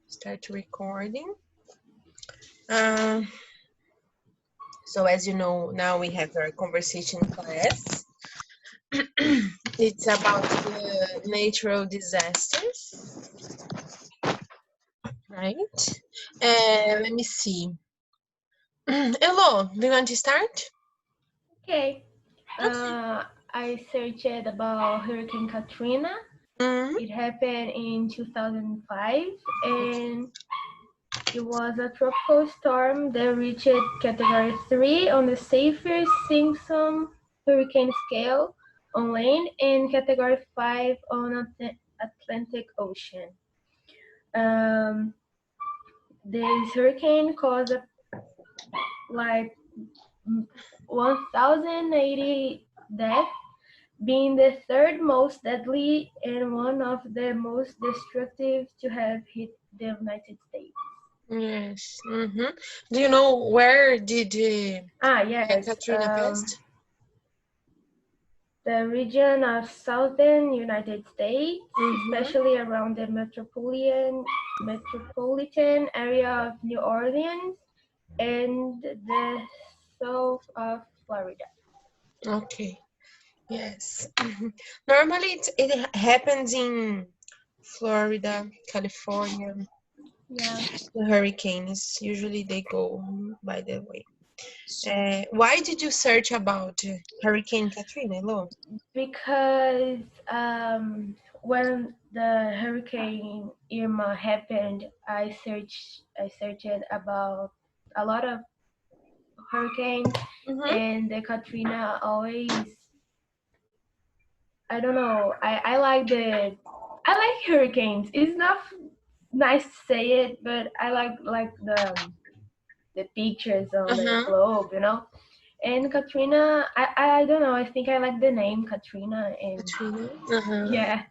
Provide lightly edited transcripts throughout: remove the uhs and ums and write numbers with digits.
Start recording. So as you know, now we have our conversation class. It's about the natural disasters, right? Let me see. Hello, do you want to start? Okay. Okay. I searched about Hurricane Katrina. Mm-hmm. It happened in 2005, and it was a tropical storm that reached Category 3 on the Saffir-Simpson hurricane scale on land and Category 5 on Atlantic Ocean. This hurricane caused like 1,080 deaths, being the third most deadly and one of the most destructive to have hit the United States. Yes. Mm-hmm. Do you know where did Yes. Katrina passed? The region of southern United States, Mm-hmm. especially around the metropolitan area of New Orleans and the south of Florida. Okay. Yes. Normally it happens in Florida, California. Yeah. The hurricanes usually they go by the way. Why did you search about Hurricane Katrina? Hello. Because when the Hurricane Irma happened, I searched about a lot of hurricanes, Mm-hmm. and the Katrina always, I don't know, I like hurricanes. It's not nice to say it, but I like the pictures on the Uh-huh. globe. And Katrina, I don't know. I think I like the name Katrina, and Katrina. Uh-huh. yeah,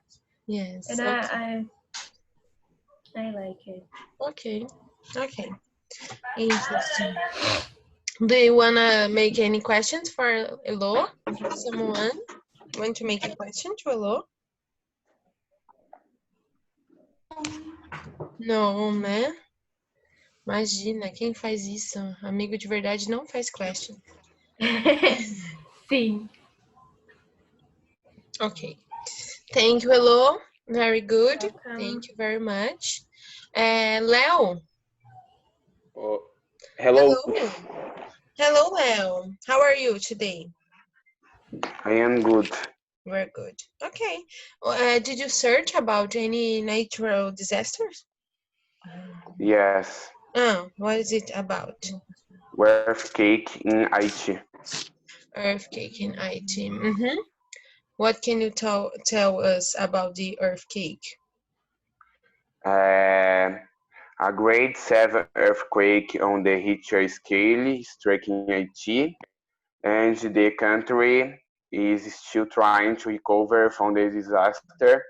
Yes. and Okay. I like it. Okay. Okay. Interesting. Do you wanna make any questions for Elo? Someone want to make a question to Elo? Não, né? Imagina, quem faz isso? Amigo de verdade não faz question. Sim. Okay. Thank you, Elo. Very good. Welcome. Thank you very much. Leo. Oh, hello, Hello. Hello, Leo. How are you today? I am good. Very good. Okay. Did you search about any natural disasters? Yes, What is it about? earthquake in Haiti. Earthquake in Haiti. Mm-hmm. What can you tell us about the earthquake? Uh, a grade 7 earthquake on the Richter scale struck in Haiti, and the country is still trying to recover from the disaster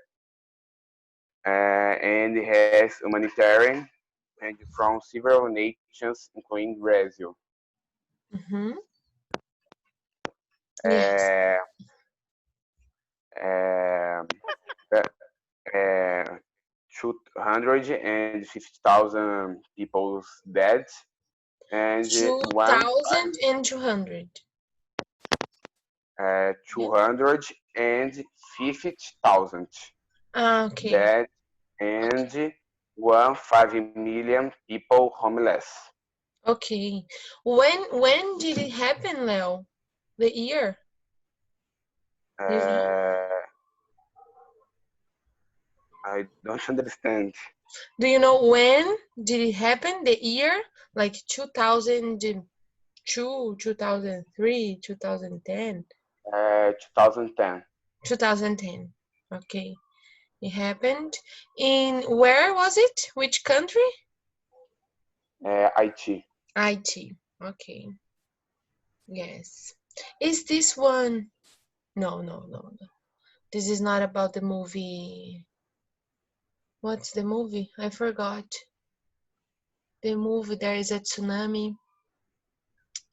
and has humanitarian and from several nations, including Brazil. Mm-hmm. Yes. Uh, uh, uh, 250,000 people dead and one 2,200. 250,000 Okay. dead and 1.5 million people homeless. Okay. When did it happen, Leo? The year? You know? Uh, I don't understand. Do you know when did it happen? The year? Like 2002, 2003, 2010? 2010. 2010. Okay. It happened in where was it? Which country? IT. IT. Okay. Yes. Is this one? No, no, no, no. This is not about the movie. What's the movie? I forgot. The movie, there is a tsunami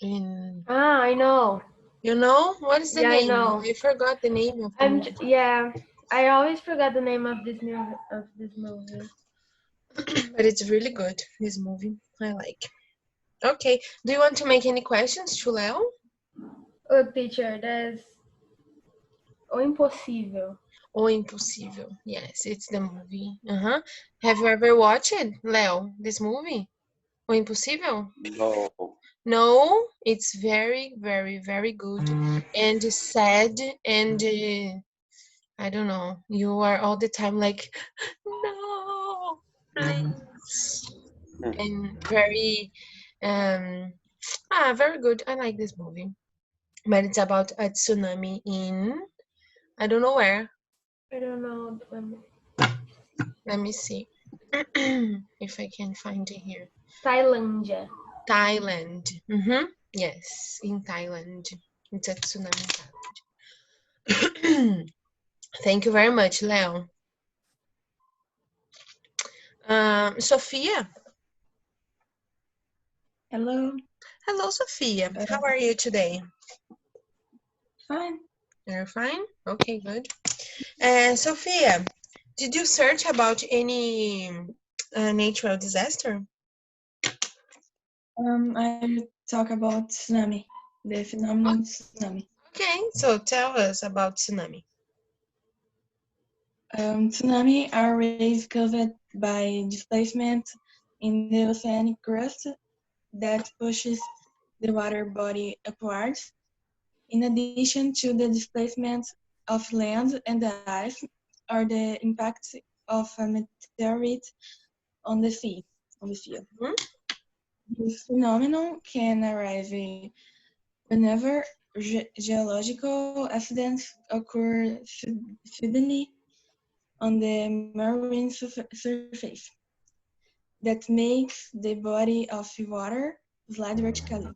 in. I know. You know? What is the Yeah, I name? know. I forgot the name of the movie. Yeah. I always forgot the name of this movie. But it's really good, this movie. I like. Okay. Do you want to make any questions to Leo? Oh, teacher, there's O Impossível. O Impossível. Yes, it's the movie. Uh-huh. Have you ever watched it, Leo, this movie? O Impossível? No. No, it's very, very, very good and sad and I don't know. You are all the time like, no, please, and very, very good. I like this movie, but it's about a tsunami in I don't know where. I don't know. Let me see if I can find it here. Tailândia. Thailand. Yes, in Thailand. It's a tsunami in Thailand. Thank you very much, Leo. Sophia. Hello. Hello, Sophia. How are you today? Fine. You're fine? Okay, good. Sophia, did you search about any natural disaster? I talk about tsunami, the phenomenon tsunami. Okay, so tell us about tsunami. Tsunami are waves caused by displacement in the oceanic crust that pushes the water body upwards. In addition to the displacement of land and the ice, or the impact of a meteorite on the sea, on the field. This phenomenon can arise whenever geological accidents occur suddenly on the marine surface that makes the body of water slide vertically.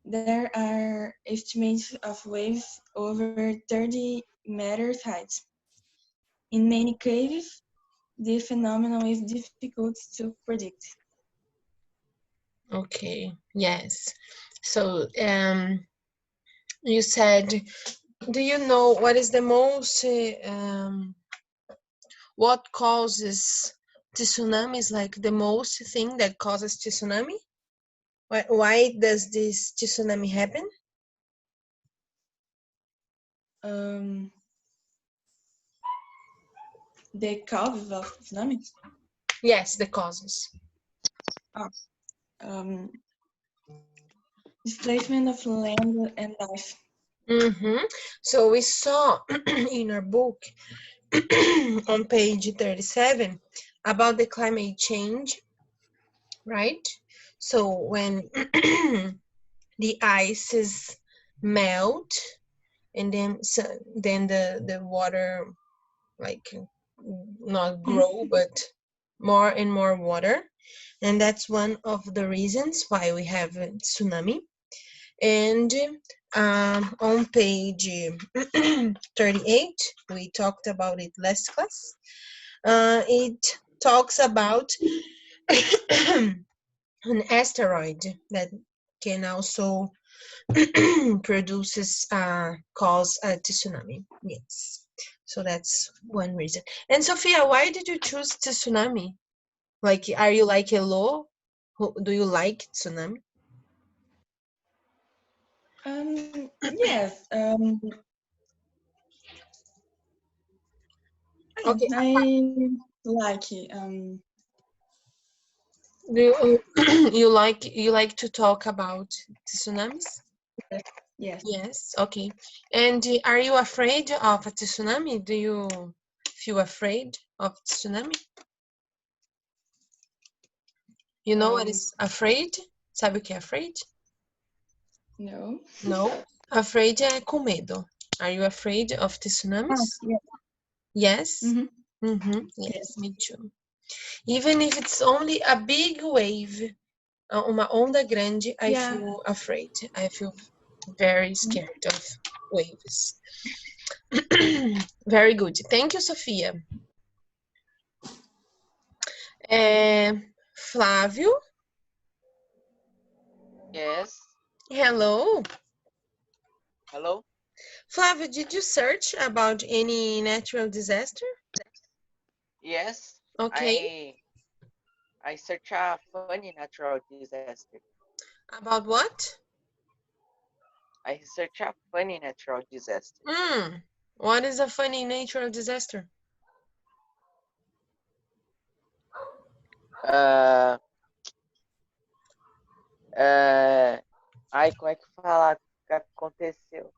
There are estimates of waves over 30 meters height. In many cases, this phenomenon is difficult to predict. Okay, yes. So, you said, do you know what is the most, what causes the tsunamis, like the most thing that causes the tsunami? Why does this tsunami happen? The causes of tsunamis. Yes, the causes. Displacement of land and ice. So we saw in our book on page 37 about the climate change, right? So when the ices melt and then the water like not grow but more and more water, and that's one of the reasons why we have a tsunami. And on page 38, we talked about it last class. It talks about an asteroid that can also produces cause a tsunami. Yes, so that's one reason. And Sophia, why did you choose tsunami? Like, are you like hello? Do you like tsunami? Yes. Okay. I like Do you, you like to talk about tsunamis? yes. Yes. Okay. And are you afraid of a tsunami? Do you feel afraid of tsunami? You know what is afraid? Sabe o que é afraid? No. No. Afraid é com medo. Are you afraid of tsunamis? Yeah. Yes. Yes. Yes, me too. Even if it's only a big wave, uma onda grande, I feel afraid. I feel very scared of waves. Very good. Thank you, Sophia. Flávio? Yes. Hello. Hello. Flávio, did you search about any natural disaster? Yes. Okay. I search a funny natural disaster. About what? I search a funny natural disaster. What is a funny natural disaster? Ai, como é que fala o que aconteceu?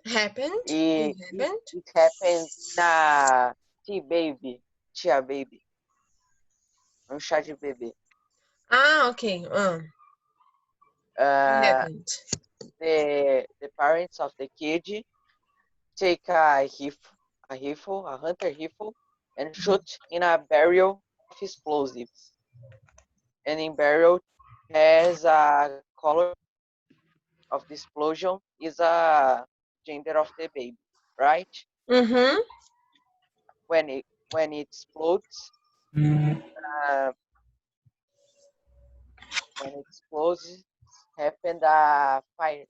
Happened? E It happened? it happened na Tia Baby. Um chá de bebê. Ah, okay. It happened. The parents of the kid take a hunter rifle, and shoot in a barrel of explosives. And in barrel has a color of the explosion is a gender of the baby, right? Mm-hmm. When it explodes, happened a fire.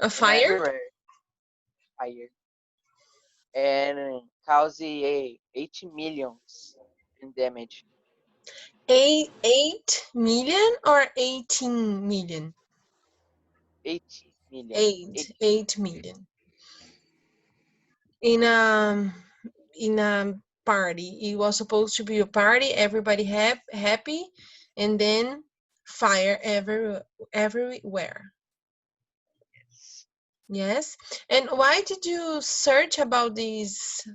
A fire? Everywhere. Fire. And cause 8 millions in damage. 8 million or 18 million? 8 million. 8 million. In a party. It was supposed to be a party, everybody happy, and then fire everywhere. Yes. And why did you search about this?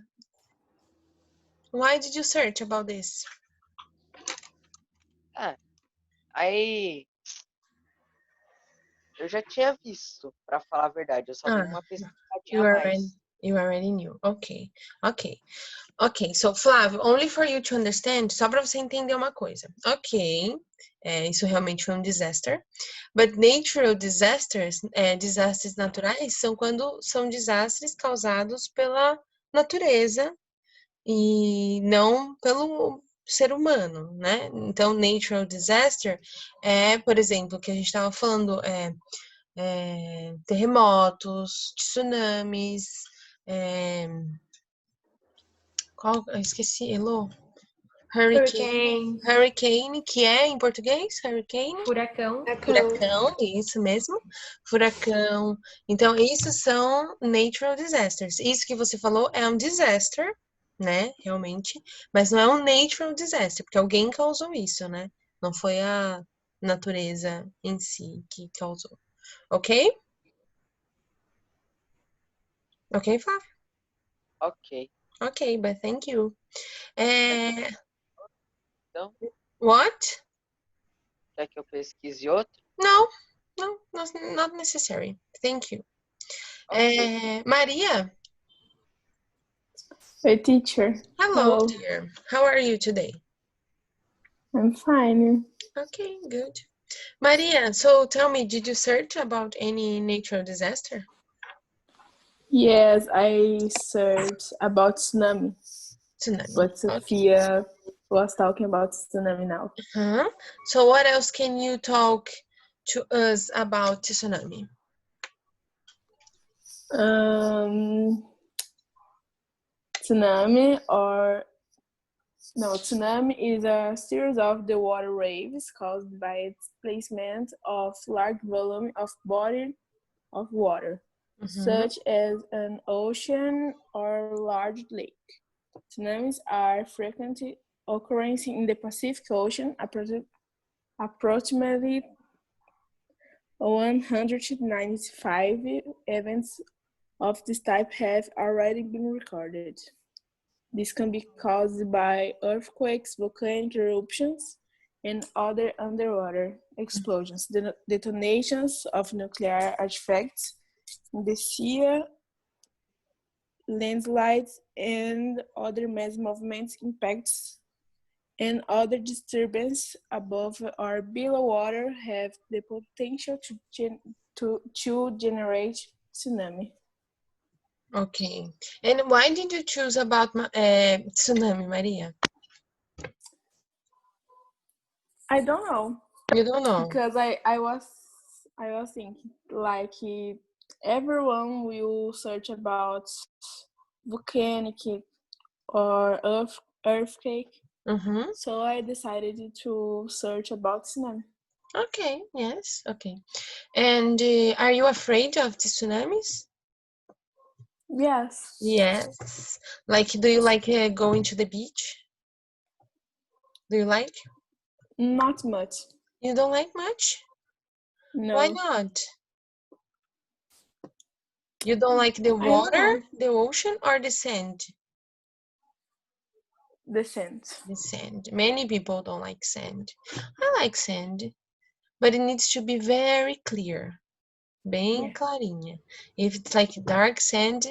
Why did you search about this? Eu já tinha visto, para falar a verdade. Eu só dei uma pesquisadinha a mais. You already knew. Okay. So Flávio, only for you to understand, só para você entender uma coisa. Ok, isso realmente foi um disaster. But natural disasters, desastres naturais, são quando são desastres causados pela natureza e não pelo ser humano, né? Então, natural disaster por exemplo, o que a gente estava falando, terremotos, tsunamis, eu esqueci, Elô? Hurricane, que é em português? Hurricane? Furacão. Furacão, isso mesmo. Furacão. Então, isso são natural disasters. Isso que você falou é um disaster, né? Realmente. Mas não é um natural disaster, porque alguém causou isso, né? Não foi a natureza em si que causou. Ok? Ok, Flávio? Ok. Ok, but thank you. Então, What? quer que eu pesquise outro? No, not necessary. Thank you. Okay. Maria. Hey, teacher. Hello, dear. How are you today? I'm fine. Okay, good. Maria, so tell me, did you search about any natural disaster? Yes, I searched about tsunami. But Sophia was talking about tsunami now. So what else can you talk to us about tsunami? Tsunami is a series of the water waves caused by displacement of large volume of body of water, such as an ocean or large lake. Tsunamis are frequently occurring in the Pacific Ocean. Approximately 195 events of this type have already been recorded. This can be caused by earthquakes, volcanic eruptions, and other underwater explosions, detonations of nuclear artifacts in the sea, landslides, and other mass movements, impacts, and other disturbances above or below water have the potential to generate tsunami. Okay. And why did you choose about tsunami, Maria? I don't know. You don't know? Because I was thinking like everyone will search about volcanic or earthquake. Mm-hmm. So I decided to search about tsunami. Okay, yes, okay. And are you afraid of the tsunamis? Yes. Yes. Like, do you like going to the beach? Do you like? Not much. You don't like much? Why No. not? You don't like the I don't water, know. the ocean, or the sand? The scent. The sand. Many people don't like sand. I like sand, but it needs to be very clear, bem Yeah. clarinha. If it's like dark sand,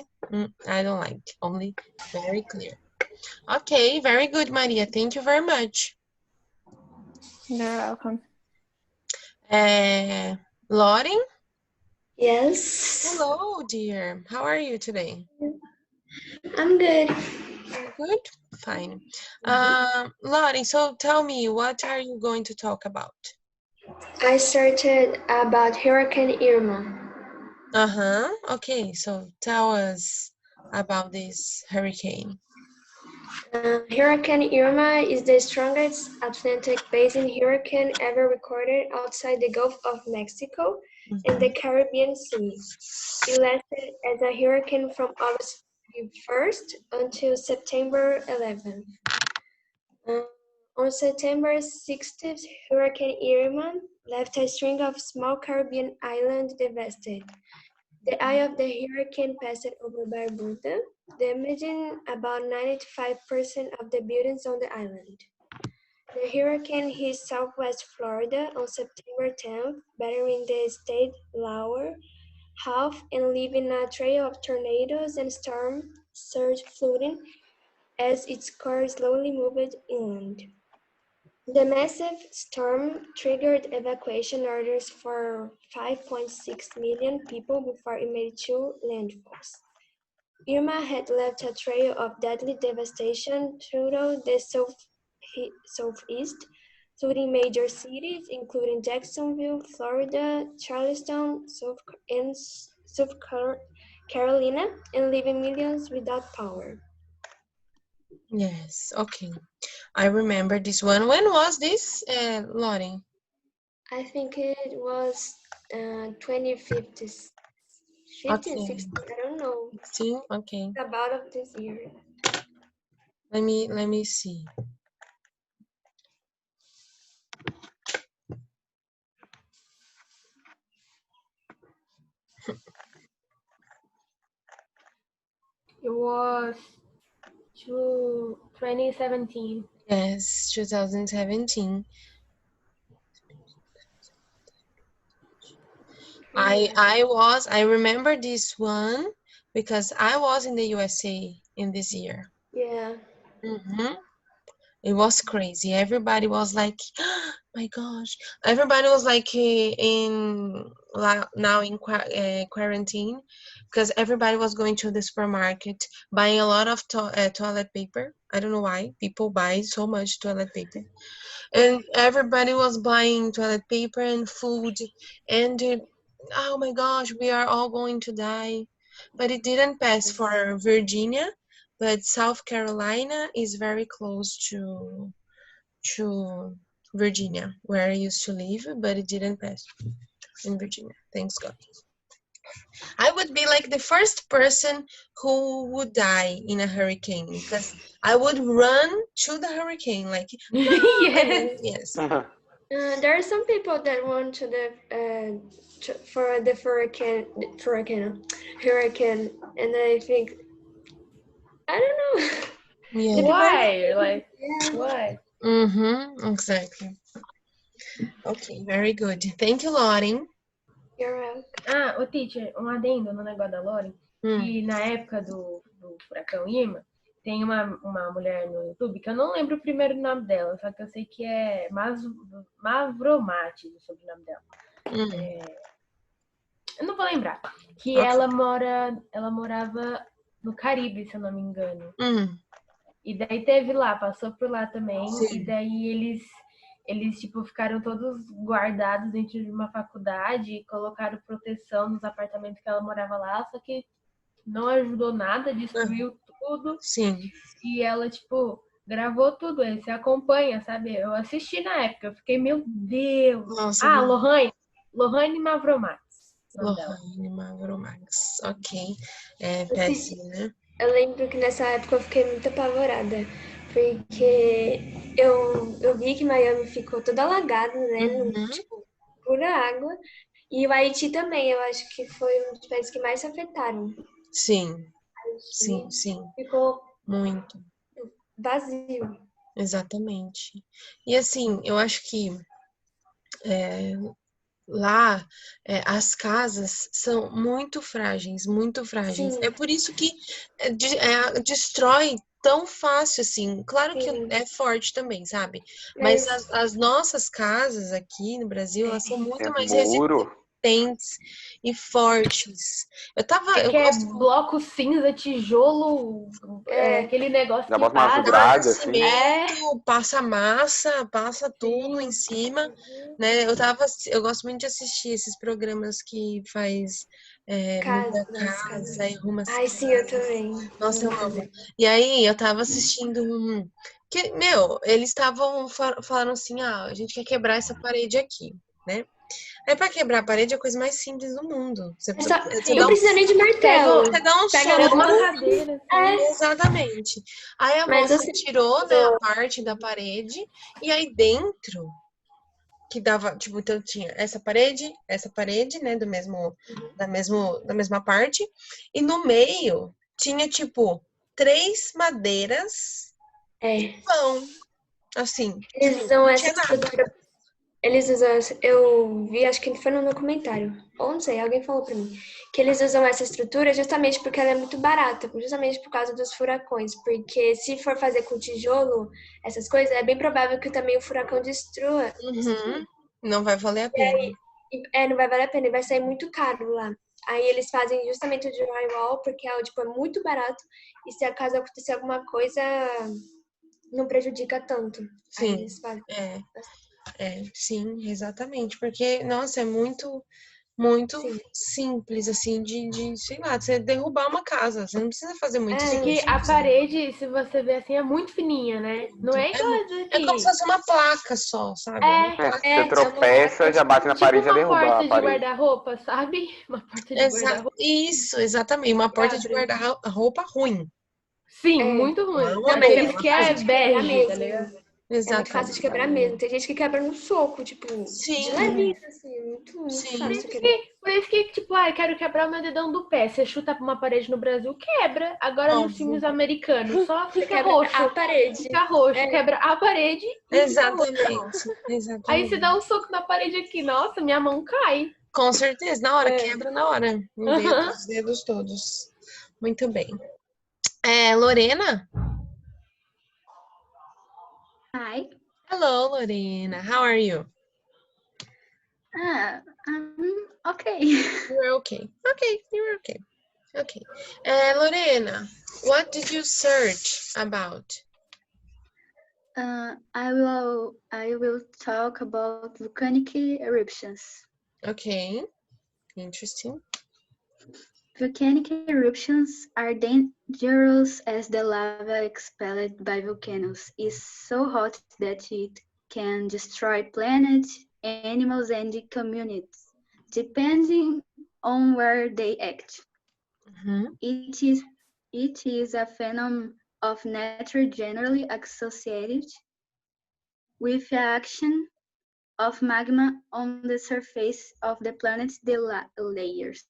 I don't like. Only very clear. Okay, very good, Maria. Thank you very much. You're welcome. Lauren? Yes, Hello, dear. How are you today? I'm good. You're good? Fine. Lauren, so tell me, what are you going to talk about? I started about Hurricane Irma. Uh-huh. Okay, so tell us about this hurricane. Hurricane Irma is the strongest Atlantic basin hurricane ever recorded outside the Gulf of Mexico and the Caribbean Sea. It lasted as a hurricane from August 1st until September 11th. On September 16th, Hurricane Irma left a string of small Caribbean islands devastated. The eye of the hurricane passed over Barbuda, damaging about 95% of the buildings on the island. The hurricane hit southwest Florida on September 10th, battering the state lower half and leaving a trail of tornadoes and storm surge flooding as its core slowly moved inland. The massive storm triggered evacuation orders for 5.6 million people before it made two landfalls. Irma had left a trail of deadly devastation throughout the southeast, including major cities, including Jacksonville, Florida, Charleston, and South Carolina, and leaving millions without power. Yes, okay. I remember this one. When was this, Lauren? I think it was 2050, 15, Okay, 16, I don't know. 16. Okay. About of this year. Let me see. It was 2017. Yes, 2017. I remember this one because I was in the USA in this year. Yeah. It was crazy. Everybody was like, oh my gosh. Everybody was like now in quarantine because everybody was going to the supermarket buying a lot of toilet paper. I don't know why people buy so much toilet paper. And everybody was buying toilet paper and food and oh my gosh, we are all going to die. But it didn't pass for Virginia, but South Carolina is very close to Virginia, where I used to live, but it didn't pass in Virginia. Thanks God. I would be like the first person who would die in a hurricane because I would run to the hurricane, like no, Yes. yes. There are some people that want to the for the hurricane, and I think I don't know. Yeah. Why? Like, Yeah. why? Exactly. Okay, very good. Thank you, Lauren. You're welcome. Ô teacher, um adendo no negócio da Lori, que na época do furacão Irma, tem uma mulher no YouTube, que eu não lembro o primeiro nome dela, só que eu sei que é Mavromati, o sobrenome dela. Eu não vou lembrar. Que ela morava no Caribe, se eu não me engano. E daí teve lá, passou por lá também. Sim. E daí eles tipo, ficaram todos guardados dentro de uma faculdade e colocaram proteção nos apartamentos que ela morava lá, só que não ajudou nada, destruiu tudo. Sim. E ela, tipo, Gravou tudo, aí você acompanha, sabe? Eu assisti na época, eu fiquei, meu Deus. Nossa, Ah, Lohane Mavromax, o nome dela. Lohane Mavromax. Ok. É Esse- péssimo, né? Eu lembro que nessa época eu fiquei muito apavorada, porque eu vi que Miami ficou toda alagada, né? Uhum. Tipo, pura água. E o Haiti também, eu acho que foi um dos países que mais se afetaram. Sim, E sim. ficou Muito. vazio. Exatamente. E assim, eu acho que lá as casas são muito frágeis, muito frágeis. Sim, É por isso que destrói tão fácil assim. Claro que sim. é forte também, sabe? Mas Mas as nossas casas aqui no Brasil, elas são É muito mais muro. resistentes e fortes. É Eu que é gosto bloco cinza, tijolo, é, aquele negócio Já que bota umas passa. grades assim. cimento, passa massa, passa tudo em Sim. cima, né? Eu gosto muito de assistir esses programas que faz muda a casas, casa e casas. arruma as Ai, sim, eu casas. também. Nossa, eu Amo amo. fazer. E aí eu tava assistindo que, meu, eles estavam falando assim, ah, a gente quer quebrar essa parede aqui, né? Aí pra quebrar a parede é a coisa mais simples do mundo. É só, Você não dá precisa nem de martelo. você dá um Pega Pega soco. uma uma. cadeira, assim. É, Exatamente. Aí a mas moça assim, tirou, né, a parte da parede e aí dentro que dava, tipo, então tinha essa parede, né, da mesma parte, e no meio tinha tipo três madeiras e é. pão, assim, Eles tipo, usam não essa tinha nada. estrutura. Eles usam. Eu vi, acho que foi no documentário. Ou não sei, alguém falou pra mim. Que eles usam essa estrutura justamente porque ela é muito barata, justamente por causa dos furacões. Porque se for fazer com tijolo, essas coisas, é bem provável que também o furacão destrua. Uhum. Não vai valer a pena. Não vai valer a pena, e vai sair muito caro lá. Aí eles fazem justamente o drywall, porque tipo, é muito barato. E se acaso acontecer alguma coisa, não prejudica tanto. Aí Sim, eles fazem. sim, exatamente, porque, nossa, é muito Sim. simples, assim, sei lá, de você derrubar uma casa. Você não precisa fazer muito É que esforço. a parede, se você ver assim, é muito fininha, né? Não é igual essa É como se aqui. fosse uma placa só, sabe? Uma É, É, se placa. você É uma tropeça, já bate na tipo parede e já uma derruba a porta de parede. guarda-roupa, sabe? Uma porta de guarda-roupa Isso, exatamente. Uma que porta de abre. guarda-roupa ruim. Sim, É. muito Não é ruim. Não, mas é Aqueles muito aquela que é fácil porta. de quebrar bege, tá mesmo. ligado? É muito fácil de quebrar Exatamente. mesmo. Tem gente que quebra no soco, tipo, de Sim, levinho, assim. Muito sim. fácil de quebrar. Por isso que, tipo, ai, quero quebrar o meu dedão do pé. Você chuta pra uma parede no Brasil, quebra. Agora nos Óbvio. filmes americanos, só Você fica quebra a roxo. parede. Fica roxo, É, quebra a parede e fica roxo. Exatamente. Aí você dá Exatamente. um soco na parede aqui, nossa, minha mão cai. Com certeza, na hora, é. quebra na hora. Em Aham. dedos, dedos todos. Muito bem. Lorena? Hi. Hello, Lorena. How are you? Okay. You're okay. Okay, you're okay. Okay. Lorena, what did you search about? I will talk about volcanic eruptions. Okay, interesting. Volcanic eruptions are dangerous as the lava expelled by volcanoes is so hot that it can destroy planets, animals, and communities, depending on where they act. Mhm. It is a phenomenon of nature generally associated with the action of magma on the surface of the planet's layers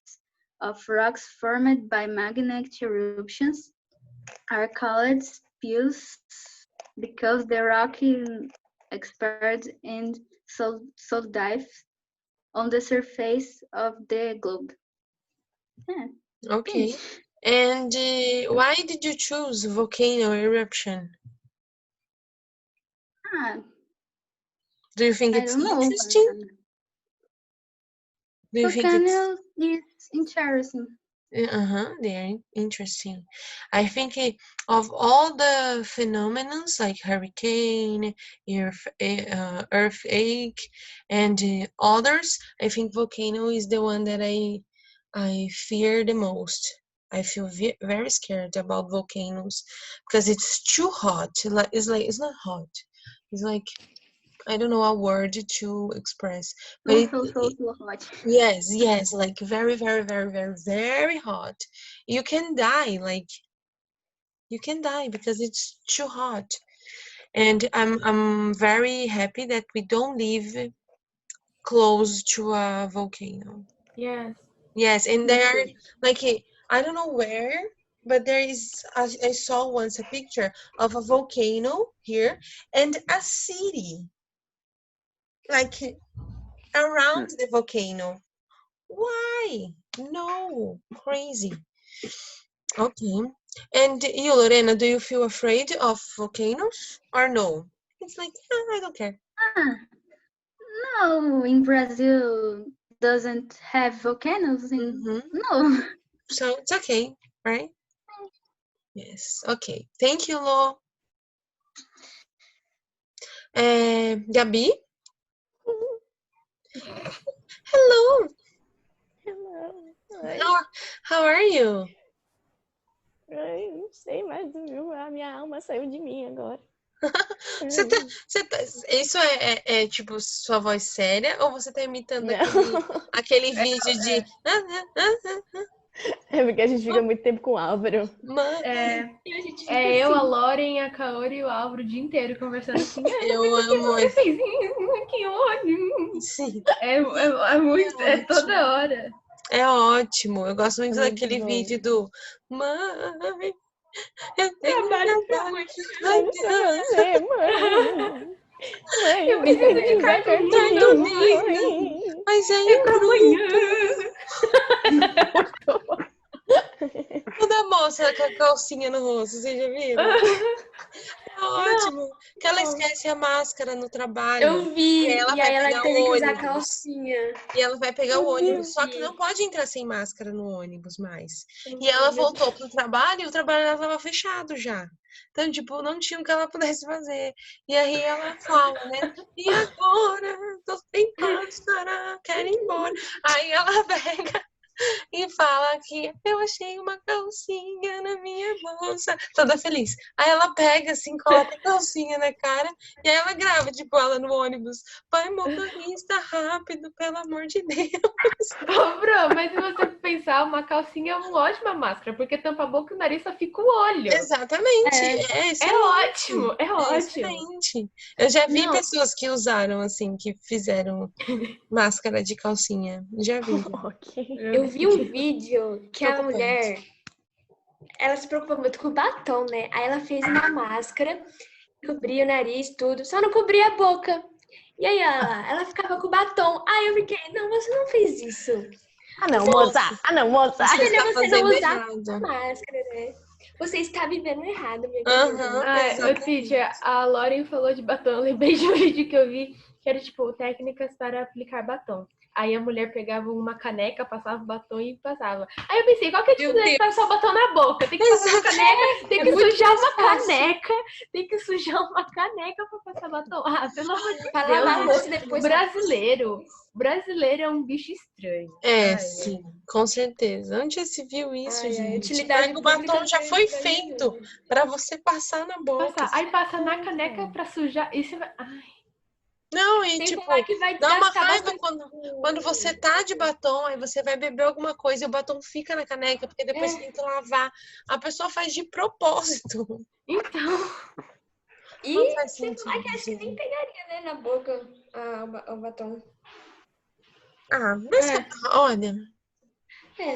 of rocks formed by magnetic eruptions are called spews because the rock is exposed and solidifies on the surface of the globe. Yeah, Okay. finish. And why did you choose volcano eruption? Ah, Do you think I it's don't know. interesting? Do you think it's Volcano is interesting. they are interesting. I think of all the phenomenons like hurricane, earthquake, and others, I think volcano is the one that I fear the most. I feel very scared about volcanoes because it's too hot. It's not hot. It's like I don't know a word to express, but So hot. yes, like very, very, very, very, very hot. You can die, like you can die because it's too hot. And I'm very happy that we don't live close to a volcano. Yes. Yes, and there are like I don't know where, but there is I saw once a picture of a volcano here and a city like around the volcano. Why? No, crazy. Okay. And you, Lorena, do you feel afraid of volcanoes or no? It's like, I don't care. Ah, no, in Brazil doesn't have volcanoes. Mm-hmm. No. So it's okay, right? Yes. Okay. Thank you, Lo. Gabi? Hello. Hello. Oi. How are you? Ai, não sei mais, viu? A minha alma saiu de mim agora. Isso é tipo sua voz séria ou você tá imitando Não. aquele vídeo de. É porque a gente fica muito tempo com o Álvaro. Eu, a Loren, a Kaori e o Álvaro o dia inteiro conversando assim. Eu Por que amo. você fez isso? Que ódio! Sim. É muito, é toda hora. É ótimo. Eu gosto muito Muito daquele bom. vídeo do Mãe, eu tenho Trabalho pra trabalho. Eu não sei fazer, mãe. Mãe, Eu preciso de vai cartão cartão, mãe. Mas é É pra em amanhã. grupo. Toda moça com a calcinha no rosto, vocês já viram? É ótimo. Que ela esquece a máscara no trabalho. Eu vi, E ela e vai aí ela pegar teve o que usar ônibus. calcinha. E ela vai pegar o ônibus, só que vi. não pode entrar sem máscara no ônibus mais. E ela voltou pro trabalho e o trabalho dela tava fechado já. Então, tipo, não tinha o que ela pudesse fazer. E aí ela fala, né? E agora? Tô sem máscara, quero ir embora. Aí ela pega e fala que eu achei uma calcinha na minha bolsa. Toda feliz. Aí ela pega assim, coloca a calcinha na cara e aí ela grava, tipo, ela no ônibus. Vai, motorista, rápido, pelo amor de Deus. Ô, Bro, mas se você pensar, uma calcinha é uma ótima máscara, porque tampa a boca e o nariz só fica o olho. Exatamente. É ótimo, é ótimo. Excelente. Eu já vi Não. pessoas que usaram, assim, que fizeram máscara de calcinha. Já vi. Ok. Eu vi um vídeo que a Preocupante. mulher, ela se preocupa muito com o batom, né? Aí ela fez uma máscara, cobria o nariz, tudo, só não cobria a boca. E aí ela ficava com o batom. Aí eu fiquei, não, você não fez isso. Ah, não, moça! Ah, não, moça! Você Melhor está você não fazendo usar errado. a máscara, né? Você está vivendo errado, minha Aham, querida. Ô, Teacher, a Lauren falou de batom. Eu lembrei de um vídeo que eu vi, que era tipo técnicas para aplicar batom. Aí a mulher pegava uma caneca, passava o batom e passava. Aí eu pensei, qual que é a dificuldade de passar o batom na boca? Tem que passar uma caneca, tem que sujar uma caneca, tem que sujar uma caneca pra passar batom. Ah, pelo amor de Pra lavar a Deus, roupa e depois... brasileiro é um bicho estranho. É, sim, com certeza. Onde já se viu isso, Ai, ai, gente? utilidade O batom pública já do foi brasileiro. feito para você passar na boca. Passar. Aí passa na caneca pra sujar. E você vai... Ai. Não, e Sem tipo, falar que vai dá uma gastar raiva bastante. quando você tá de batom, aí você vai beber alguma coisa e o batom fica na caneca, porque depois você tem que lavar. A pessoa faz de propósito. Então, E Não faz sem falar que sentido, acho que nem gente. pegaria, né, na boca o batom. Ah, mas olha,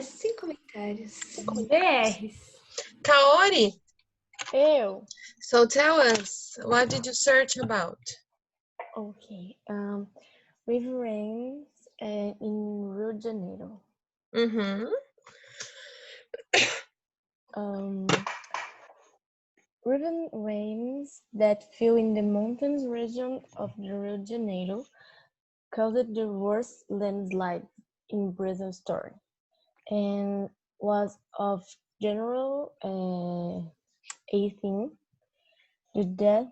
Sem comentários. BRs. Kaori, Eu. so tell us, what did you search about? Ok. With rains in Rio de Janeiro. Uhum. Riven rains that fell in the mountains region of Rio de Janeiro caused the worst landslide in Brazil's story and was of general 18. The death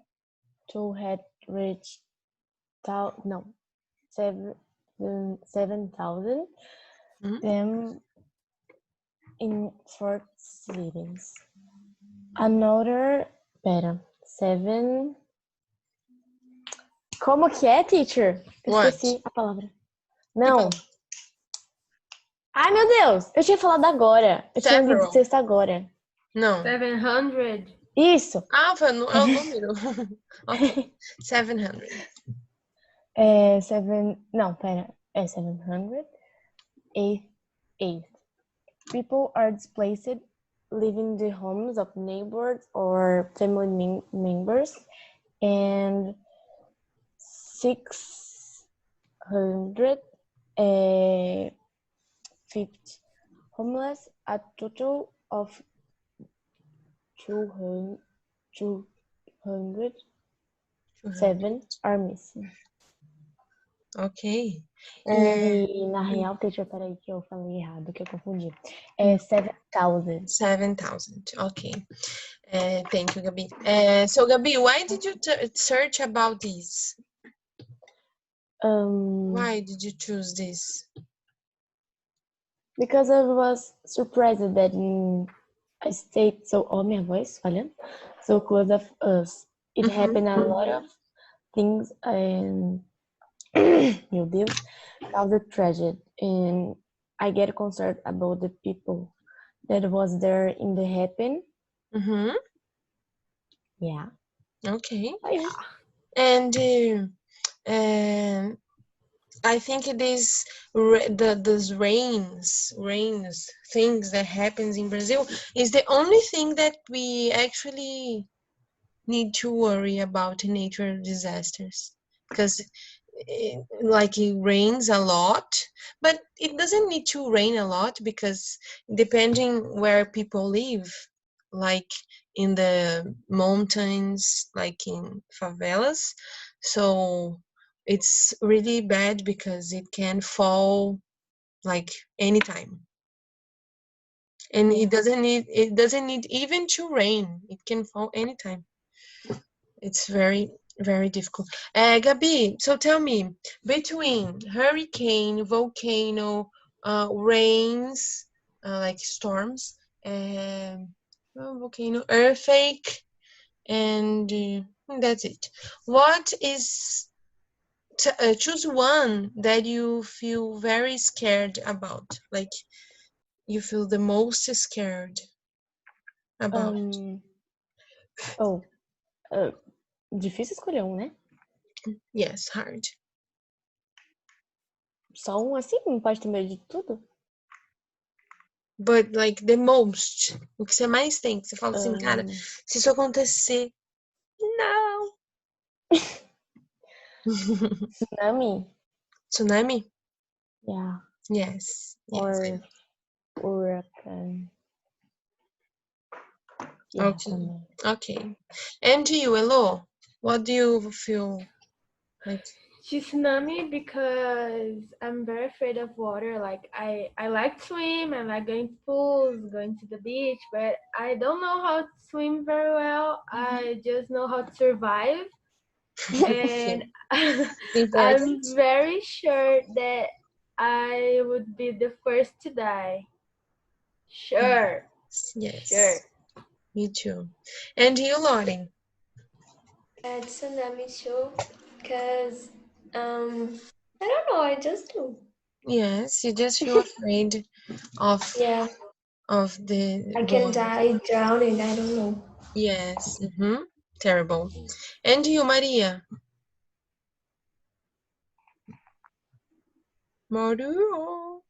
toll had reached 7,000. Mhm. Them in 4 cities. Another, pera, 7. Como que é, teacher? Eu What? esqueci a palavra. Que Não. palavra? Ai, meu Deus! Eu tinha falado agora. Eu tinha lido Several. sexta agora. Não. 700. Isso. Alpha, no, é o número. Ok. 700. 7... Não, pera. É 700. 8. People are displaced, leaving the homes of neighbors or family members, and 650 homeless, a total of 207 are missing. Ok. E na real, teacher, peraí que eu falei errado, que eu confundi. É 7,000. 7,000. Ok. Thank you, Gabi. So, Gabi, why did you search about this? Why did you choose this? Because I was surprised that in a state so, oh, minha voz falhando, so close of us, it happened a lot of things and meu Deus, caused tragedy, and I get concerned about the people that was there in the happen. Yeah. Okay. Oh, yeah. And I think it is those rains things that happens in Brazil is the only thing that we actually need to worry about in nature disasters, because like it rains a lot, but it doesn't need to rain a lot, because depending where people live, like in the mountains, like in favelas, so it's really bad because it can fall like anytime, and it doesn't need even to rain. It can fall anytime. It's very, very difficult. Gabi, so tell me, between hurricane, volcano, rains, like storms, volcano, earthquake, and that's it. What is, choose one that you feel very scared about, like you feel the most scared about. Difícil escolher um, né? Yes, hard. Só um assim? Não pode ter medo de tudo? But like the most, o que você mais tem, que você fala assim, cara, se isso acontecer, não. Tsunami? Yeah. Yes. Or hurricane. Yeah, okay. And you, Elo, what do you feel like? Tsunami, because I'm very afraid of water. Like I like to swim, I like going to pools, going to the beach, but I don't know how to swim very well. I just know how to survive. And I'm very sure that I would be the first to die. Sure. Yes. Sure. Me too. And you, Lauren? Tsunami too, because I don't know, I just do. Yes, you just feel afraid of the I can die drowning, I don't know. Yes. Terrible. And you, Maria? Maria.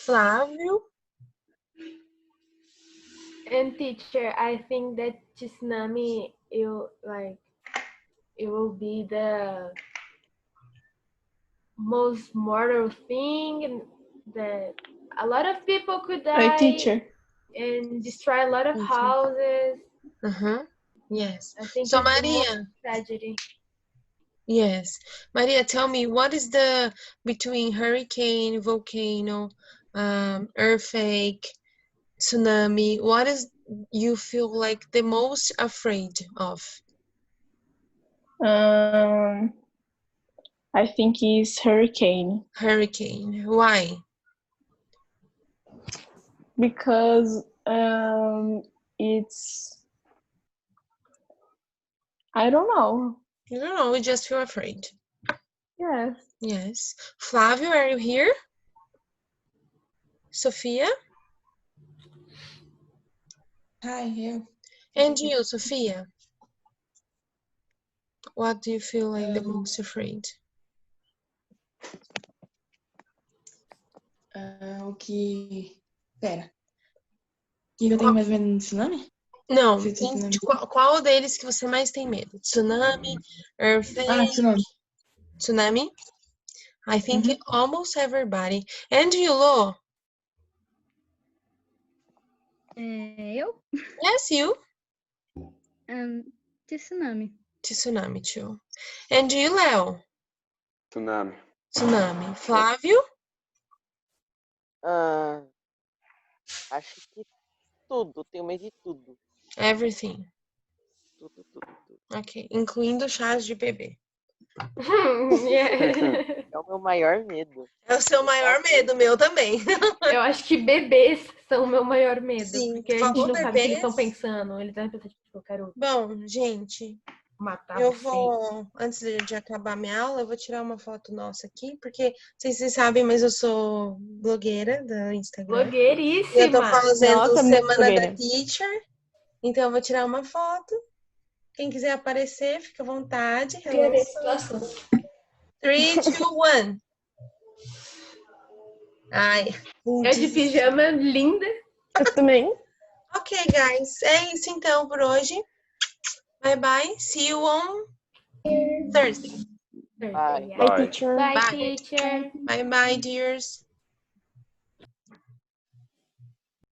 Flávio? And teacher, I think that tsunami, it will be the most mortal thing that a lot of people could die. teacher. And destroy a lot of houses. Yes. I think So, it's the Maria. most tragedy. Yes. Maria, tell me, what is the, between hurricane, volcano, earthquake, tsunami, what is you feel like the most afraid of? I think it's hurricane. Hurricane. Why? Because it's, I don't know. You don't know, we just feel afraid. Yes. Yes. Flávio, are you here? Sophia? Hi, here. And you, Sophia? What do you feel like the Um, most afraid? O que... Pera. O que eu tenho mais medo no tsunami? Não, Você disse tsunami. de qual deles que você mais tem medo? Tsunami, earthquake, Ah, tsunami. tsunami? I think almost everybody. And you, Lo? Eu? Yes, you. Tsunami. Tsunami, too. And you, Léo? Tsunami. Tsunami. Flávio? Acho que tudo, tenho medo de tudo. Everything. Tudo. Ok, incluindo chás de bebê. Yeah. É o meu maior medo. É o seu maior medo, meu também. Eu acho que bebês são o meu maior medo. Sim, porque a gente falou não sabe o que eles estão bebês. pensando. Eles devem pensar, tipo, eu quero Bom, gente, matar eu você. vou, antes de acabar minha aula, eu vou tirar uma foto nossa aqui, porque, não sei se vocês sabem, mas eu sou blogueira do Instagram. E eu tô Blogueiríssima. fazendo Nossa, muito Semana da blogueira. Teacher, então eu vou tirar uma foto. Quem quiser aparecer, fica à vontade. Hello. 3, 2, 1. Ai, Eu de pijama linda. Eu também. Ok, guys. É isso então por hoje. Bye, bye. See you on Thursday. Bye. Bye, teacher. Bye, Bye. teacher. Bye, bye, dears.